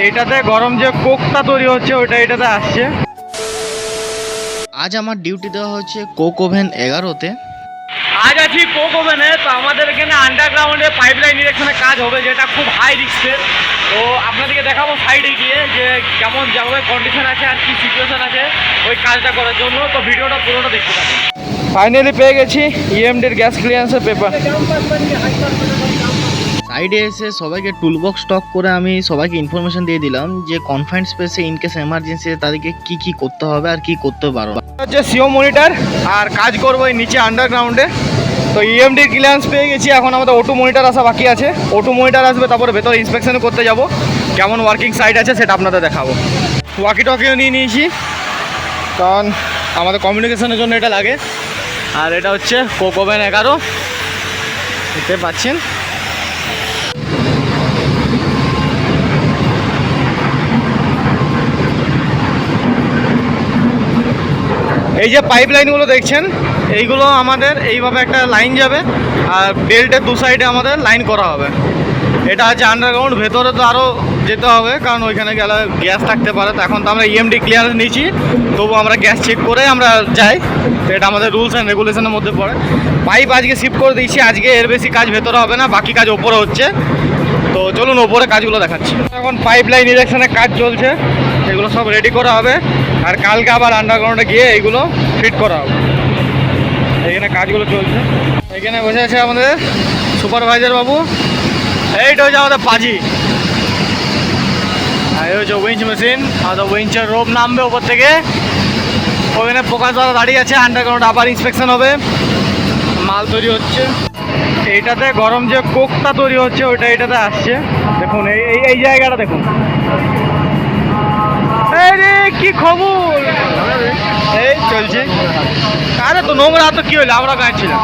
এইটাতে গরম যে কোকটা তৈরি হচ্ছে ওইটা এটাতে আসছে। আজ আমার ডিউটি দেওয়া হচ্ছে কোক ওভেন 11-তে। আজ আছি কোক ওভেনে। তো আমাদের এখানে আন্ডারগ্রাউন্ডে পাইপলাইন ইরেকশনের কাজ হবে, যেটা খুব হাই রিস্কের। তো আপনাদেরকে দেখাবো সাইডে গিয়ে যে কেমন যাবে কন্ডিশন আছে আর কি সিচুয়েশন আছে ওই কাজটা করার জন্য। তো ভিডিওটা পুরোটা দেখতে থাকুন। ফাইনালি পেয়ে গেছি ইএমডির গ্যাস ক্লিয়ারেন্সের পেপার। সাইডে এসে সবাইকে টুলবক্স স্টক করে আমি সবাইকে ইনফরমেশন দিয়ে দিলাম যে কনফাইন্ড স্পেসে ইনকেস এমার্জেন্সি তাদেরকে কি কি করতে হবে আর কি করতে পারো। হচ্ছে সিও মনিটর আর কাজ করবো এই নিচে আন্ডারগ্রাউন্ডে। তো ইএমডি ক্লিয়ারেন্স পেয়ে গেছি, এখন আমাদের ওটু মনিটর আসা বাকি আছে। ওটু মনিটর আসবে, তারপরে ভেতরে ইন্সপেকশন করতে যাব, কেমন ওয়ার্কিং সাইট আছে সেটা আপনাদের দেখাবো। ওয়াকি টকিও নিয়ে নিয়েছি, কারণ আমাদের কমিউনিকেশনের জন্য এটা লাগে। আর এটা হচ্ছে কোক ওভেন 11, দেখতে পাচ্ছেন। এই যে পাইপ লাইনগুলো দেখছেন, এইগুলো আমাদের এইভাবে একটা লাইন যাবে আর বেল্টের দু সাইডে আমাদের লাইন করা হবে। এটা হচ্ছে আন্ডারগ্রাউন্ড, ভেতরে তো আরও যেতে হবে কারণ ওইখানে গেলে গ্যাস থাকতে পারে। তো এখন তো আমরা ইএমডি ক্লিয়ারেন্স নিয়েছি, তবু আমরা গ্যাস চেক করে আমরা যাই। তো এটা আমাদের রুলস অ্যান্ড রেগুলেশনের মধ্যে পড়ে। পাইপ আজকে শিফট করে দিয়েছি, আজকে এর বেশি কাজ ভেতরে হবে না, বাকি কাজ ওপরে হচ্ছে। তো চলুন ওপরে কাজগুলো দেখাচ্ছি। এখন পাইপ লাইন ইরেকশনের কাজ চলছে, এগুলো সব রেডি করা হবে আর কালকে আবার আন্ডারগ্রাউন্ডে গিয়ে এইগুলো ফিট করা হবে। এখানে কাজগুলো চলছে, এখানে বসে আছে আমাদের সুপারভাইজার বাবু। এইটা হচ্ছে আমাদের পাজি, আর এই হচ্ছে উইঞ্চ মেশিন। আমাদের উইঞ্চের রোপ নামবে ওপর থেকে, ওখানে প্রকাশ দ্বারা দাঁড়িয়ে আছে। আন্ডারগ্রাউন্ড আবার ইন্সপেকশন হবে, মাল তৈরি হচ্ছে। এইটাতে গরম যে কোকটা তৈরি হচ্ছে ওইটা এটাতে আসছে। দেখুন এই জায়গাটা দেখুন। রে কি খবর, এই চলছে। আরে তো নোংরা তো কি হলো, আমরা গায়ে ছিলাম।